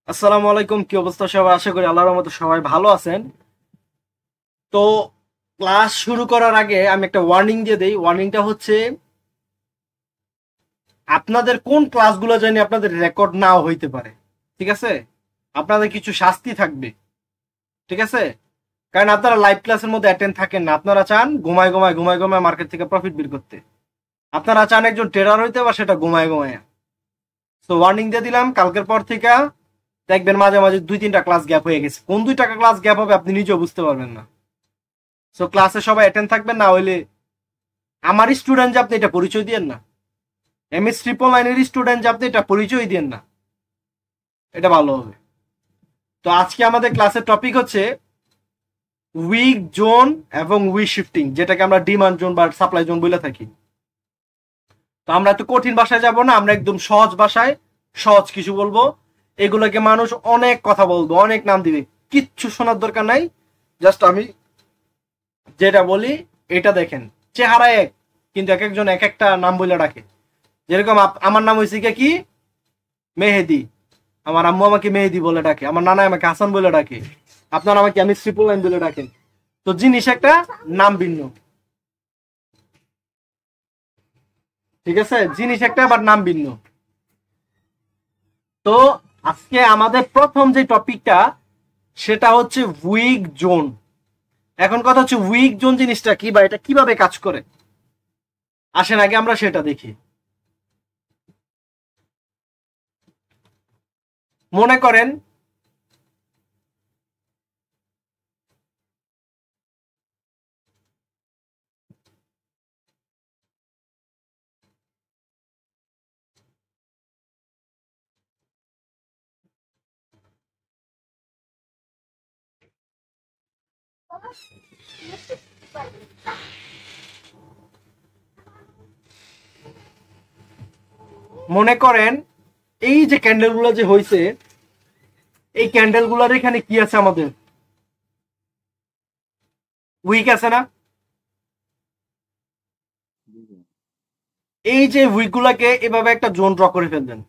আসসালামু আলাইকুম, কি অবস্থা সবাই? আশা করি আল্লাহর রহমতে সবাই ভালো আছেন। তো ক্লাস শুরু করার আগে আমি একটা ওয়ার্নিং দিয়ে দেই। ওয়ার্নিংটা হচ্ছে, আপনাদের কোন ক্লাসগুলো জানি আপনাদের রেকর্ড নাও হইতে পারে। ঠিক আছে? আপনাদের কিছু শাস্তি থাকবে। ঠিক আছে? কারণ আপনারা লাইভ ক্লাসের মধ্যে অ্যাটেন্ড থাকেন না। আপনারা চান ঘুমায় ঘুমায় মার্কেট থেকে প্রফিট বের করতে। আপনারা চান একজন ট্রেডার হইতে, বা সেটা ঘুমায় ঘুমায়। তো ওয়ার্নিং দিয়ে দিলাম, কালকের পর থেকে দেখবেন মাঝে মাঝে 2-3টা ক্লাস গ্যাপ হয়ে গেছে। কোন 2টা ক্লাস গ্যাপ হবে আপনি নিজেও বুঝতে পারবেন না। সো ক্লাসে সবাই অ্যাটেন্ড থাকবেন, না হইলে আমার স্টুডেন্ট যে আপনি এটা পরিচয় দিয়েন না, এমএস ট্রিপল লাইনের স্টুডেন্ট যে আপনি এটা পরিচয় দিয়েন না, এটা ভালো হবে। তো আজকে আমাদের ক্লাসের টপিক হচ্ছে উইক জোন এবং উইক শিফটিং, যেটাকে আমরা ডিমান্ড জোন বা সাপ্লাই জোন বলে থাকি। তো আমরা এত কঠিন ভাষায় যাব না, আমরা একদম সহজ ভাষায় সহজ কিছু বলবো। এগুলোকে মানুষ অনেক কথা বলবো, অনেক নাম দিবে, কিচ্ছু শোনার দরকার নাই। জাস্ট আমি যেটা বলি এটা দেখেন। চেহারা এক, কিন্তু এক একজন এক একটা নাম বলে ডাকে। যেরকম আমার নাম হয়েছে কি মেহেদি, আমার আম্মু আমাকে মেহেদি বলে ডাকে, আমার নানা আমাকে হাসান বলে ডাকে, আপনার আমাকে আমি ট্রিপল লাইন বলে ডাকেন। তো জিনিস একটা, নাম ভিন্ন। ঠিক আছে? জিনিস একটা, আবার নাম ভিন্ন। তো আজকে আমাদের প্রথম যে টপিকটা, সেটা হচ্ছে উইক জোন। এখন কথা হচ্ছে উইক জোন জিনিসটা কি, বা এটা কিভাবে কাজ করে। আসেন আগে আমরা সেটা দেখি। মনে করেন মনে করেন এই যে ক্যান্ডেল গুলো যে হয়েছে, এই ক্যান্ডেল গুলার এখানে কি আছে, আমাদের উইক আছে না? এই যে উইক গুলাকে এভাবে একটা জোন ড্র করে ফেলবেন।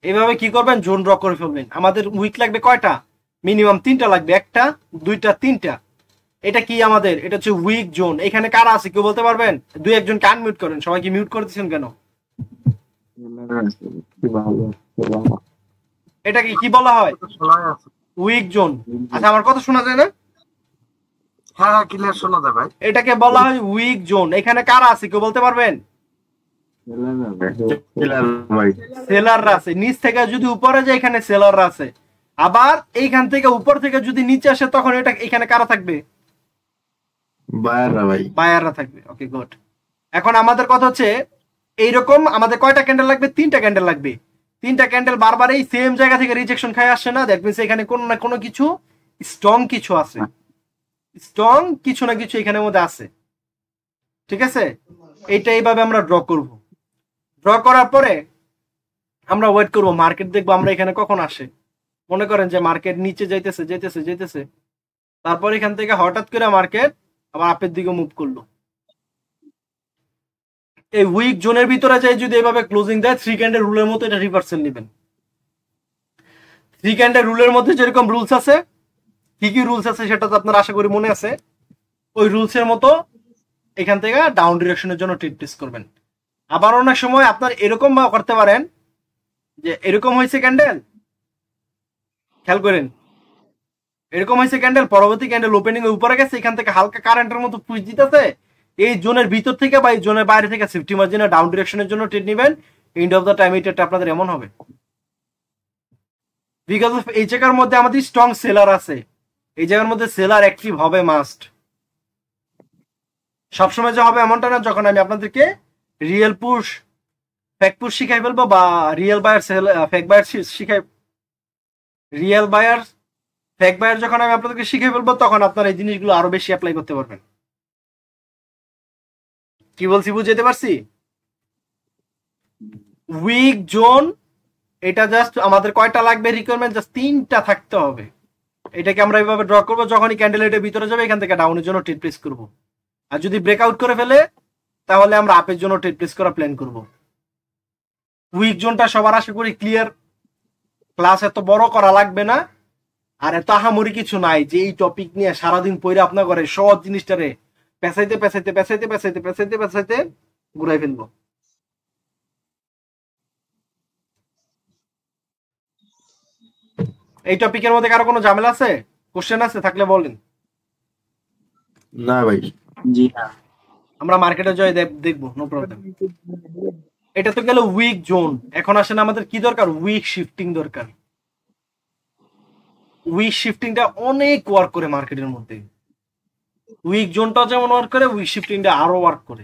এভাবে কি করবেন, জোন ড্র করে ফেলবেন। আমাদের উইক লাগবে কয়টা? মিনিমাম 3টা লাগবে, 1টা 2টা 3টা। এটা কি আমাদের, এটা হচ্ছে উইক জোন। এখানে কারা আছে কেউ বলতে পারবেন? 2-1জনকে আনমিউট করেন। সবাইকে মিউট করে দিচ্ছেন কেন? এটাকে কি বলা হয়? Week zone. আচ্ছা, আমার কথা শোনা যায় না? হ্যাঁ হ্যাঁ, ক্লিয়ার শোনা যায় ভাই। এটাকে বলা হয় উইক জোন। এখানে কারা আছে কেউ বলতে পারবেন? সেলাররা আছে। নিচ থেকে যদি উপরে যায়, এখানে সেলাররা আছে। আবার এইখান থেকে উপর থেকে যদি নিচে আসে, তখন এটা এখানে কারা থাকবে? বায়াররা ভাই। বায়াররা থাকবে। ওকে, গুড। এখন আমাদের কথা হচ্ছে, এইরকম আমাদের কয়টা ক্যান্ডেল লাগবে? 3টা ক্যান্ডেল লাগবে। 3টা ক্যান্ডেল বারবার এই সেম জায়গা থেকে রিজেকশন খাই আসছে না, দ্যাট মিনস এখানে কোনো না কোনো কিছু স্ট্রং কিছু আছে। স্ট্রং কিছু না কিছু এখানের মধ্যে আছে। ঠিক আছে? এইটা এইভাবে আমরা ড্র করব। ড্র করার পরে আমরা ওয়েট করব, মার্কেট দেখবো আমরা এখানে কখন আসে। মনে করেন যে মার্কেট নিচে যাইতেছে যাইতেছে যাইতেছে, তারপর এখান থেকে হঠাৎ করে মার্কেট আবার আপের দিকে মুভ করলো। এই উইক জোনের ভিতরে যাই যদি এভাবে ক্লোজিং দেয়, 3 ক্যান্ডেল রুলের মতো এটা রিভার্সাল নেবেন। 3 ক্যান্ডেল রুলের মধ্যে যেরকম রুলস আছে, কি কি রুলস আছে সেটা তো আপনার আশা করি মনে আছে। ওই রুলসের মতো এখান থেকে ডাউন ডিরেকশনের জন্য ট্রেড প্লেস করবেন। আবার অনেক সময় আপনার এরকম করতে পারেন যে এরকম হয়েছে ক্যান্ডেল, খেয়াল করেন, এরকম হয়েছে ক্যান্ডেল, পরবর্তী ক্যান্ডেল ওপেনিং এর উপরে গেছে, এখান থেকে হালকা কারেন্টের মতো পুশ দিতেছে। এই জোনের ভিতর থেকে বা এই জোনের বাইরে থেকে সেফটি মার্জিনে ডাউন ডিরেকশনের জন্য ট্রেড নেবেন। এন্ড অফ দ্য টাইম এটা আপনাদের এমন হবে, বিকজ অফ এই জায়গার মধ্যে আমাদের স্ট্রং সেলার আছে। এই জায়গার মধ্যে সেলার অ্যাক্টিভ হবে মাস্ট। সবসময় যে হবে এমনটা না। যখন আমি আপনাদেরকে রিয়েল পুশ ফেক পুশ শিখাই ফেলবো, বা রিয়েল বায়ার ফেক বায়ার শিখাই, রিয়েল বায়ার ফেক বায়ার যখন আমি আপনাদেরকে শিখে ফেলবো, তখন আপনারা এই জিনিসগুলো আরো বেশি অ্যাপ্লাই করতে পারবেন। কি বলছি বুঝতে পারছি? উইক জোন, এটা জাস্ট আমাদের কয়টা লাগবে রিকোয়ারমেন্ট? জাস্ট 3টা থাকতে হবে। এটাকে আমরা এইভাবে ড্র করবো, যখনই ক্যান্ডেল এটার ভিতরে যাবে এখান থেকে ডাউনের জন্য ট্রেড প্লেস করবো। আর যদি ব্রেকআউট করে ফেলে, তাহলে আমরা আপের জন্য ট্রেড প্লেস করা প্ল্যান করব। উইক জোনটা সবার আশা করি ক্লিয়ার। ক্লাস এত বড় করা লাগবে না, আর এত আহামরি কিছু নাই যে এই টপিক নিয়ে সারাদিন পড়ে আপনার ঘরে সহজ জিনিসটারে পেঁচাইতে পেঁচাইতে পেঁচাইতে পেঁচাইতে পেঁচাইতে পেঁচাইতে ঘুরাই ফেলবো। এই টপিকের মধ্যে কারো কোনো ঝামেলা আছে, কোশ্চেন আছে থাকলে বলেন। না ভাই। জি না। আমরা মার্কেটে জয় দেখবো, নো প্রবলেম। এটা তো গেল উইক জোন। এখন আসেন আমাদের কি দরকার, উইক শিফটিং দরকার। উইক শিফটিংটা অনেক ওয়ার্ক করে মার্কেটের মধ্যে। উইক জোনটা যেমন ওয়ার্ক করে, উইক শিফটিংটা আরো ওয়ার্ক করে।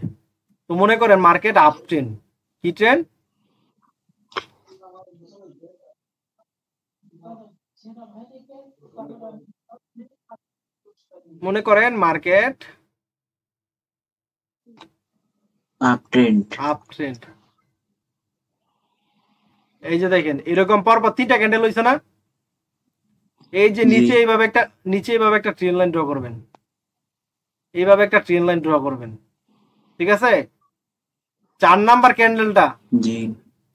তো মনে করেন মার্কেট আপ ট্রেন্ড, কি ট্রেন্ড, মনে করেন market up trend. Up trend. এই যে দেখেন এরকম পরপর 3টা ক্যান্ডেল হইছে না, এই যে নিচে এইভাবে একটা ট্রেন লাইন ড্র করবেন, এইভাবে একটা ট্রেন লাইন ড্র করবেন, ঠিক আছে। 4 নাম্বার ক্যান্ডেলটা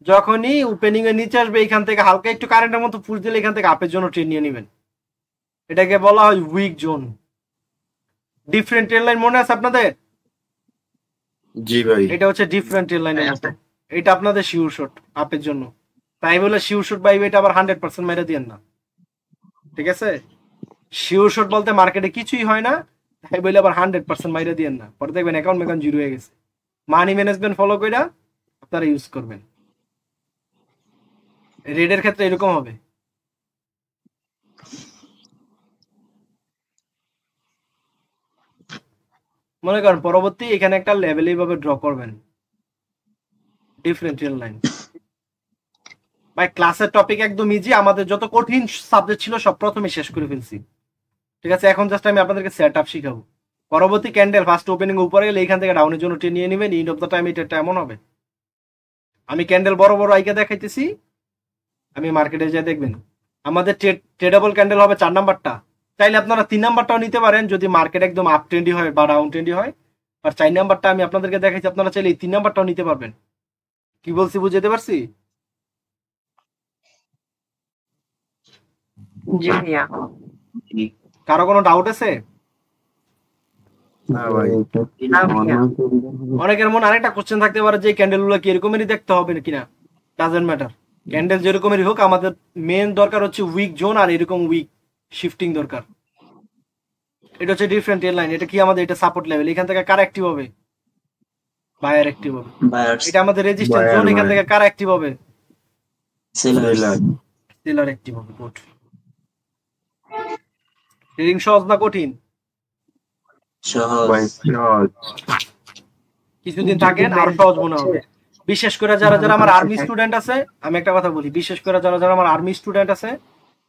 যখনই ওপেনিং এর নিচে আসবে, এখান থেকে হালকা একটু কারেন্টের মতো পুশ দিলে এখান থেকে আপের জন্য ট্রেন নিয়ে নেবেন। এটাকে বলা হয় week zone. Different train line মনে আছে আপনাদের? জি ভাই। এটা হচ্ছে ডিফারেন্ট ট্রেন লাইনের মতো। এটা আপনাদের শিওর শট আপের জন্য, তাই বলে শিওর শট বাইবে এটা আবার 100% মেরে দিয়েন না, ঠিক আছে। শিওর শট বলতে মার্কেটে কিছুই হয় না, তাই বলে আবার 100% মেরে দিয়েন না, পরে দেখবেন অ্যাকাউন্ট মেকাউন্ট জিরো হয়ে গেছে। মানি ম্যানেজমেন্ট ফলো করে আপনারা ইউজ করবেন। রেডের ক্ষেত্রে এরকম হবে। মনে করেন পরবর্তী এখানে একটা লেভেল এইভাবে ড্র করবেন, ডিফারেন্সিয়াল লাইন। ভাই ক্লাসের টপিক একদম ইজি, আমাদের যত কঠিন সাবজেক্ট ছিল সব প্রথমে শেষ করে ফেলছি, ঠিক আছে। এখন জাস্ট আমি আপনাদেরকে সেট আপ শিখাবো। পরবর্তী ক্যান্ডেল ফার্স্ট ওপেনিং উপরে গেলে এখান থেকে ডাউনের জন্য ট্রেন নিয়ে নেবেন। এন্ড অফ দ্য টাইম এটা এমন হবে, আমি ক্যান্ডেল বড় বড় আইকা দেখাইতেছি, আমি মার্কেটে যা দেখবেন আমাদের ট্রেডেবল ক্যান্ডেল হবে 4 নাম্বারটা। চাইলে আপনারা 3 নাম্বারটাও নিতে পারেন যদি মার্কেট একদম আপ ট্রেন্ডি হয় বা ডাউন ট্রেন্ডি হয়। আর 4 নাম্বারটা আমি আপনাদেরকে দেখাইছি, আপনারা চাইলে এই 3 নাম্বারটাও নিতে পারবেন। কি বলছি বুঝতে পারছি? কারো কোনো ডাউট আছে? অনেকের মনে আরেকটা কোশ্চেন থাকতে পারে যে ক্যান্ডেল গুলো কি এরকমই দেখতে হবে কিনা। ডাজন্ট ম্যাটার, ক্যান্ডেল যেরকমই হোক, আমাদের মেন দরকার হচ্ছে উইক জোন আর এরকম উইক শিফটিং দরকার। এটা হচ্ছে ডিফারেন্ট লাইন। এটা কি আমাদের, এটা সাপোর্ট লেভেল, এখান থেকে কার অ্যাক্টিভ হবে, বায়ার অ্যাক্টিভ হবে। এটা আমাদের রেজিস্ট্যান্স জোন, এখান থেকে কার অ্যাক্টিভ হবে, সেলার অ্যাক্টিভ হবে। গুড। ট্রেডিং সহজ না কঠিন? কিছুদিন থাকেন আর সহজ মনে হবে। বিশেষ করে যারা যারা আমার আর্মি স্টুডেন্ট আছে, আমি একটা কথা বলি, বিশেষ করে যারা যারা আমার আর্মি স্টুডেন্ট আছে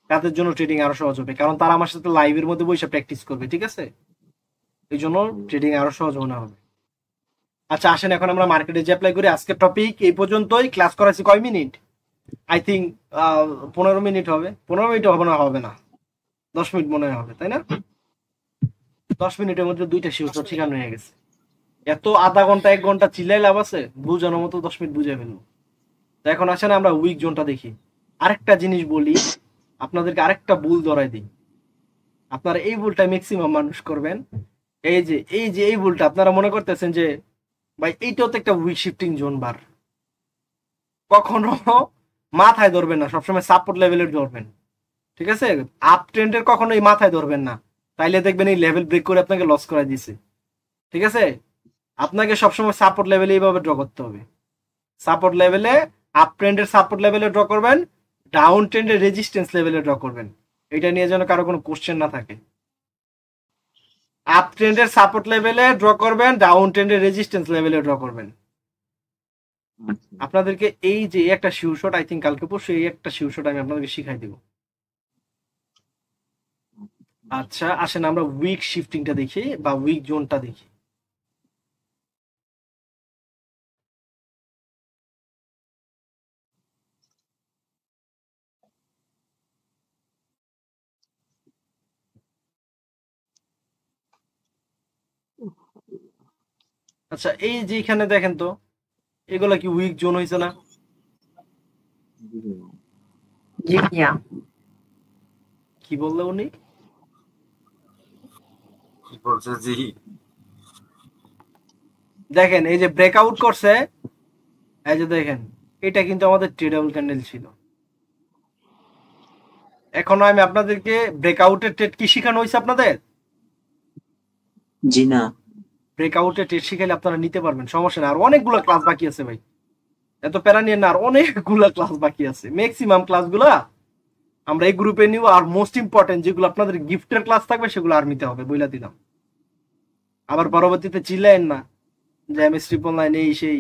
তাদের জন্য ট্রেডিং আরো সহজ হবে, কারণ তারা আমার সাথে লাইভের মধ্যে বসে প্র্যাকটিস করবে, ঠিক আছে। এই জন্য ট্রেডিং আরো সহজ মনে হবে। আচ্ছা আসেন এখন আমরা মার্কেটে যে অ্যাপ্লাই করি। আজকের টপিক এই পর্যন্তই। ক্লাস করাইছি কয় মিনিট? আই থিঙ্ক 15 মিনিট হবে। 15 মিনিট হবে না 10 মিনিট মনে হবে, তাই না? 10 মিনিটের মধ্যে 2টা শিওর শিখানো হয়ে গেছে। এত আধা ঘন্টা 1 ঘন্টা চিল্লাই লাভ আছে? বুঝানোর মতো 10 মিনিট বুঝে ফেলবো। তো এখন আসেন আমরা উইক জোনটা দেখি। আরেকটা জিনিস বলি আপনাদেরকে, আরেকটা ভুল ধরাই দিই। আপনারা এই ভুলটা ম্যাক্সিমাম মানুষ করবেন। এই ভুলটা আপনারা মনে করতেছেন যে ভাই এইটাও তো একটা উইক শিফটিং জোন বার। কখনো মাথায় ধরবেন না, সবসময় সাপোর্ট লেভেলের ধরবেন, ঠিক আছে। আপ ট্রেন্ডের কখনো এই মাথায় ধরবেন না, তাইলে দেখবেন এই লেভেল ব্রেক করে আপনাকে লস করে দিছে, ঠিক আছে। আপনাকে সবসময় সাপোর্ট লেভেলে এইভাবে ড্র করতে হবে। সাপোর্ট লেভেলে, আপ ট্রেন্ডের সাপোর্ট লেভেলে ড্র করবেন, ডাউন ট্রেন্ডের রেজিস্ট্যান্স লেভেলে ড্র করবেন। এটা নিয়ে যেন কারো কোনো কোশ্চেন না থাকে। আপ ট্রেন্ডের সাপোর্ট লেভেলে ড্র করবেন, ডাউন ট্রেন্ডের রেজিস্ট্যান্স লেভেলে ড্র করবেন। আপনাদেরকে এই যে একটা শিওর শট, আই থিঙ্ক কালকে পরশু এই একটা শিওর শট আমি আপনাদেরকে শিখাই দিব। আচ্ছা আসেন আমরা উইক শিফটিংটা দেখি বা উইক জোনটা দেখি। আচ্ছা এই যে এখানে দেখেন তো, এগুলা কি উইক জোন হয়েছে না? জি ভাইয়া। কি বললে উনি? কি বলছে জি? দেখেন এই যে ব্রেকআউট করছে, এই যে দেখেন এটা কিন্তু আমাদের ট্রেডেবল ক্যান্ডেল ছিল। এখনো আমি আপনাদেরকে ব্রেকআউটের ট্রেড কি শেখানো হয়েছে আপনাদের? জি না। ব্রেকআউটের ট্রেড শিখাইলে আপনারা নিতে পারবেন, সমস্যা না। আর অনেকগুলো ক্লাস বাকি আছে ভাই, এত প্যারা নিয়ে না, আর অনেকগুলা ক্লাস বাকি আছে। ম্যাক্সিমাম ক্লাসগুলা আমরা এই গ্রুপে নিব, আর মোস্ট ইম্পর্টেন্ট যেগুলো আপনাদের গিফটের ক্লাস থাকবে সেগুলো আর্মিতে হবে, বইলা দিলাম। আবার পরবর্তীতে চিল্লায়েন না যে এমএস ট্রিপল নাইন এই সেই,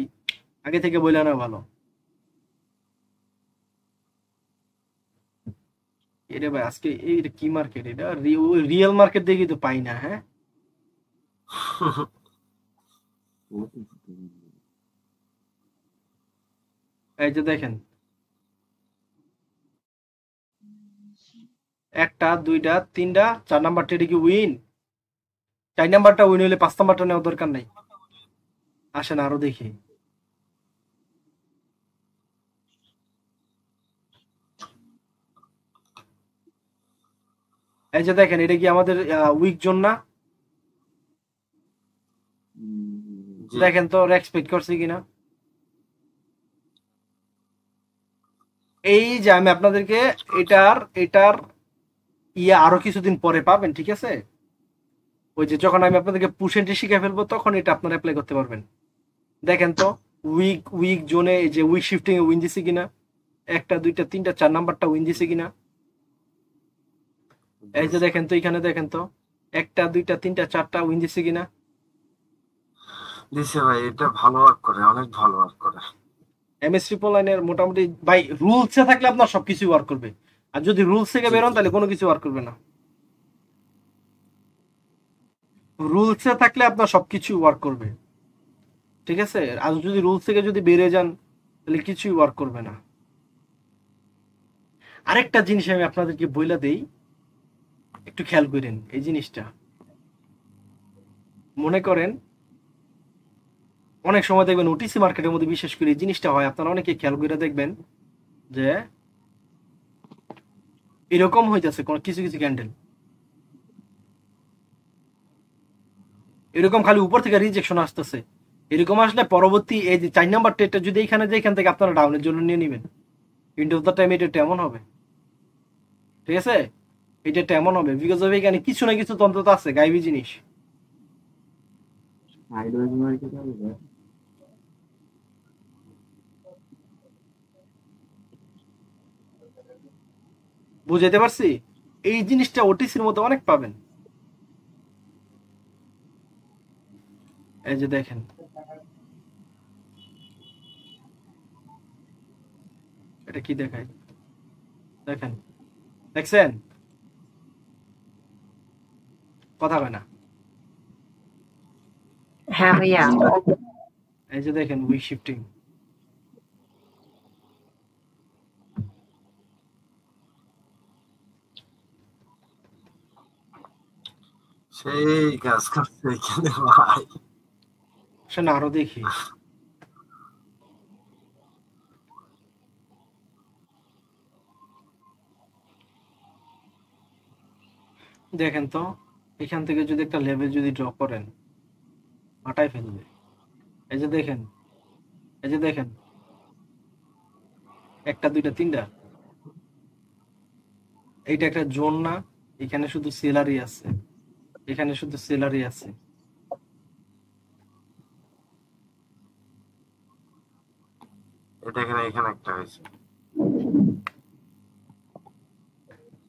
আগে থেকে বইলা না ভালো। এটা ভাই আজকে এইটা কি মার্কেট? এটা রিয়েল মার্কেট দেখি তো পাই না। হ্যাঁ, এই যে দেখেন একটা দুইটা তিনটা 4 নাম্বার ট্রেডে কি উইন? 4 নাম্বারটা উইন হইলে 5 নাম্বারটা নেওয়ার দরকার নাই। আসেন আরো দেখি। এই যে দেখেন এটা কি আমাদের উইক জোন না? জি। দেখেন তো এক্সপেক্ট করছি কিনা। এই যে আমি আপনাদেরকে এটার এটার আরো কিছুদিন পরে পাবেন, ঠিক আছে? ওই যে যখন আমি আপনাদেরকে পুশ এন্ট্রি শিখে ফেলবো তখন এটা আপনারা অ্যাপ্লাই করতে পারবেন। দেখেন তো উইক জোনে এই যে উইক শিফটিং এ উইন দিছে কিনা, একটা দুইটা তিনটা 4 নাম্বারটা উইন দিছে কিনা। এই যে দেখেন তো, এখানে দেখেন তো একটা দুইটা তিনটা 4টা উইন দিছে কিনা। দিছে ভাই, এটা ভালো ওয়ার্ক করে, অনেক ভালো ওয়ার্ক করে। এমএস ট্রিপল লাইনের মোটামুটি ভাই রুলসে থাকলে আপনার সবকিছু ওয়ার্ক করবে, আর যদি রুলস থেকে বেরোন তাহলে কোনো কিছু ওয়ার্ক করবে না। রুলসে থাকলে আপনার সবকিছু ওয়ার্ক করবে, ঠিক আছে? আর যদি রুলস থেকে যদি বেরিয়ে যান তাহলে কিছুই ওয়ার্ক করবে না। আরেকটা জিনিস আমি আপনাদেরকে বইলা দেই, একটু খেয়াল করেন এই জিনিসটা। মনে করেন অনেক সময় দেখবেন ওটিসি মার্কেটের মধ্যে বিশেষ করে এই জিনিসটা হয়, আপনারা অনেকে খেয়াল করে দেখবেন যে এরকম হইতেছে কোন কিছু কিছু ক্যান্ডেল এরকম খালি উপর থেকে রিজেকশন আসতেছে। এরকম আসলে পরবর্তী এই যে 4 নাম্বার ট্রেডটা যদি এখানে যে এখান থেকে আপনারা ডাউনের জন্য নিয়ে নেবেন, ইন্ড অফ দ্য টাইম এটা এমন হবে, ঠিক আছে? এটা এমন হবে বিকজ অফ এখানে কিছু না কিছু তন্ত্র তো আছে, গাইবি জিনিস। বুঝাইতে পারছি? এই জিনিসটা ওটিসির মধ্যে অনেক পাবেন। এই যে দেখেন এটা কি দেখায়, দেখেন, দেখছেন? কথা হয় না। হ্যাঁ ভাইয়া। এই যে দেখেন উইক শিফটিং, সেই কাজ করছে এখানে ভাই। সেটা আরো দেখি। দেখেন তো এখান থেকে যদি একটা লেভেল যদি ড্র করেন মাটায় ফেলবে। এই যে দেখেন, এই যে দেখেন একটা দুইটা তিনটা, এইটা একটা জোন না? এখানে শুধু সেলারি আছে, এখানে শুধু সেলারি আছে। এটা এখানে একটা হয়েছে।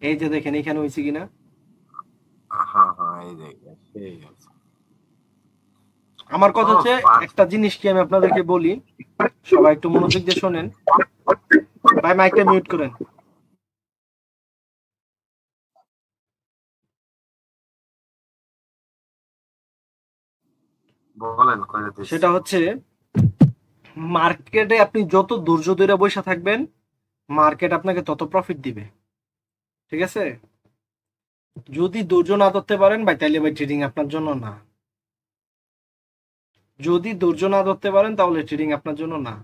এই যে দেখেন এখানে হয়েছে কিনা। হ্যাঁ হ্যাঁ, এই দেখেন সেই আছে। আমার কথা হচ্ছে একটা জিনিস কি আমি আপনাদেরকে বলি, সবাই একটু মনোযোগ দিয়ে শোনেন। ভাই মাইকটা মিউট করেন। বলেন করে দিচ্ছি। সেটা হচ্ছে মার্কেটে আপনি যত ধৈর্য ধরে বসে থাকবেন মার্কেট আপনাকে তত প্রফিট দিবে, ঠিক আছে? যদি ধৈর্য না ধরতে পারেন ভাই তাহলে ভাই ট্রেডিং আপনার জন্য না। যদি ধৈর্য না ধরতে পারেন তাহলে ট্রেডিং আপনার জন্য না।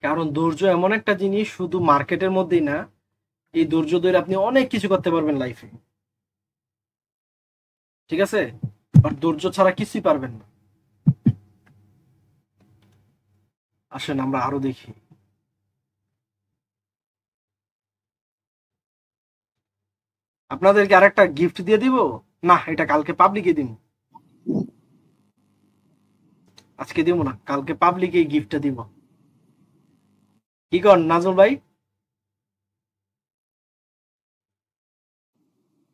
কারণ ধৈর্য এমন একটা জিনিস, শুধু মার্কেটের মধ্যেই না, এই ধৈর্য ধরে আপনি অনেক কিছু করতে পারবেন লাইফে। ঠিক আছে, আর ধৈর্য ছাড়া কিছুই পারবেন না। আসেন আমরা আরো দেখি। আপনাদেরকে আরেকটা গিফট দিয়ে দিব। না, এটা কালকে পাবলিকে দিব, আজকে দিব না, কালকে পাবলিকে এই গিফটটা দিব। কি কর নাজমুল ভাই?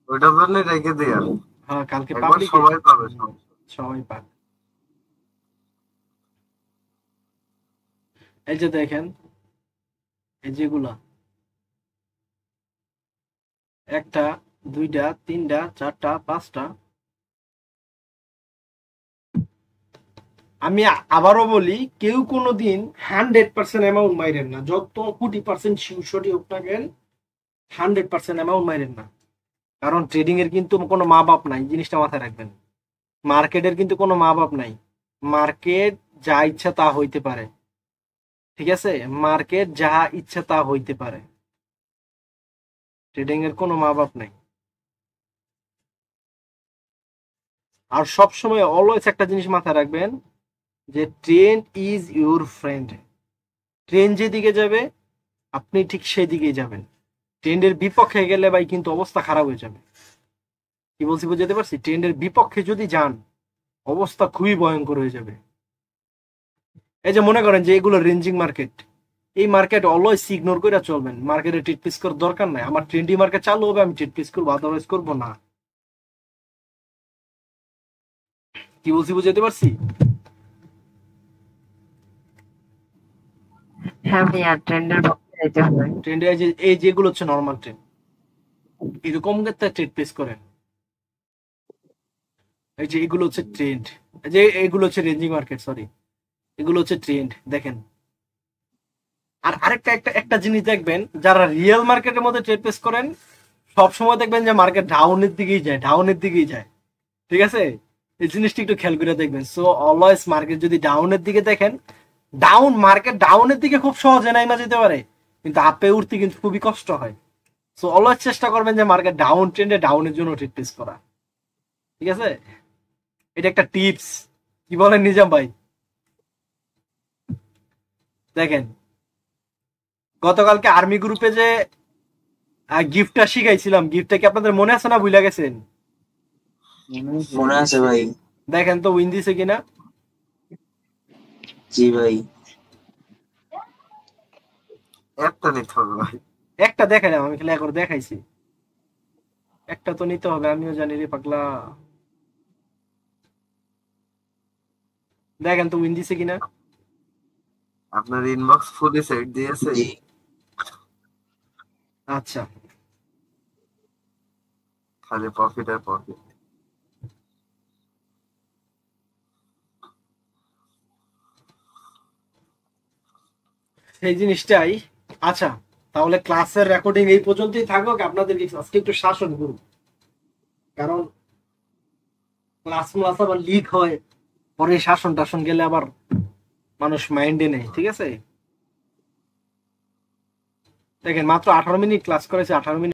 ওইটার জন্য রেখে দেয়া, হ্যাঁ, কালকে একবার পাবলিকে সবাই পাবে সব। সবাই পাক। এই যে দেখেন, এই যেগুলা একটা, দুইটা, তিনটা, চারটা, পাঁচটা। আমি আবারও বলি, কেউ কোনোদিন 100% অ্যামাউন্ট মাইরেন না, যত কোটি পার্সেন্ট শিউসটি হোক না কেন, 100% অ্যামাউন্ট মাইরেন না। কারণ ট্রেডিং এর কিন্তু কোনো মা বাপ নাই, জিনিসটা মাথায় রাখবেন। মার্কেটের কিন্তু কোনো মা বাপ নাই। মার্কেট যা ইচ্ছা তা হইতে পারে। ঠিক আছে, মার্কেট যা ইচ্ছা তা হইতে পারে, ট্রেডিং এর কোনো মা বাপ নাই। আর সব সময় অলওয়েজ একটা জিনিস মাথায় রাখবেন, যে trend is your friend. Trend যেদিকে যাবে আপনি ঠিক সেই দিকেই যাবেন। ট্রেন্ডের বিপক্ষে গেলে ভাই কিন্তু অবস্থা খারাপ হয়ে যাবে। কি বলছি বুঝতে পারছি? ট্রেন্ডের বিপক্ষে যদি যান, অবস্থা খুবই ভয়ঙ্কর হয়ে যাবে। এই যে মনে করেন যে এগুলো রেঞ্জিং মার্কেট, এই মার্কেট অলওয়েজ ইগনোর করে চলবেন। মার্কেটে ট্রেড প্লেস করার দরকার নাই। আমার ট্রেন্ডি মার্কেট চালু হবে, আমি ট্রেড প্লেস করবো, আদারওয়াইজ করবো না। কি বলছি বুঝতে পারছি? হ্যাঁ ভাইয়া, ট্রেন্ডের পক্ষে যেতে হবে। ট্রেন্ডে এই যেগুলো হচ্ছে নর্মাল ট্রেন্ড, এরকম ট্রেড প্লেস করেন। এই যে এগুলো হচ্ছে ট্রেন্ড, যে এগুলো হচ্ছে রেঞ্জিং মার্কেট, সরি, এগুলো হচ্ছে ট্রেন্ড। দেখেন, আর আরেকটা একটা জিনিস দেখবেন, যারা রিয়েল মার্কেটের মধ্যে ট্রেড প্লেস করেন, সব সময় দেখবেন যে মার্কেট ডাউনের দিকেই যায়, ডাউনের দিকেই যায়। ঠিক আছে, এই জিনিসটা একটু খেয়াল করে দেখবেন। সো অলওয়েজ মার্কেট যদি ডাউনের দিকে দেখেন, মার্কেট ডাউনের দিকে খুব সহজে নাইমা যেতে পারে, কিন্তু আপে উঠতে কিন্তু খুবই কষ্ট হয়। সো অলওয়েজ চেষ্টা করবেন যে মার্কেট ডাউন ট্রেন্ডে ডাউনের জন্য ট্রেড প্লেস করা। ঠিক আছে, এটা একটা টিপস। কি বলেন নিজাম ভাই? দেখেন, গতকালকে আর্মি গ্রুপে যে গিফটটা শিখাইছিলাম, গিফটটা কি আপনাদের মনে আছে না ভুলে গেছেন? মনে আছে ভাই? দেখেন তো উইন দিছে কিনা। জি ভাই। একটা নিতে হবে ভাই। একটা দেখাইলাম, আমি খালি একবার দেখাইছি। একটা তো নিতে হবে, আমিও জানি রে পাগলা। দেখেন তো উইন দিছে কিনা। আপনার ইনবক্স ফুলি সেট দিয়েছে? জি। আচ্ছা, খালি প্রফিট আর প্রফিট। সেই জিনিসটাই। আচ্ছা, তাহলে ক্লাসের রেকর্ডিং এই পর্যন্তই থাকুক। আপনাদেরকে আজকে একটু শাসন করুন, কারণ ক্লাস আবার লিক হয়, পরে শাসন টাসন গেলে আবার মানুষ মাইন্ডে নেই। ঠিক আছে, দেখেন মাত্র 18 মিনিট ক্লাস করেছে, 18 মিনিট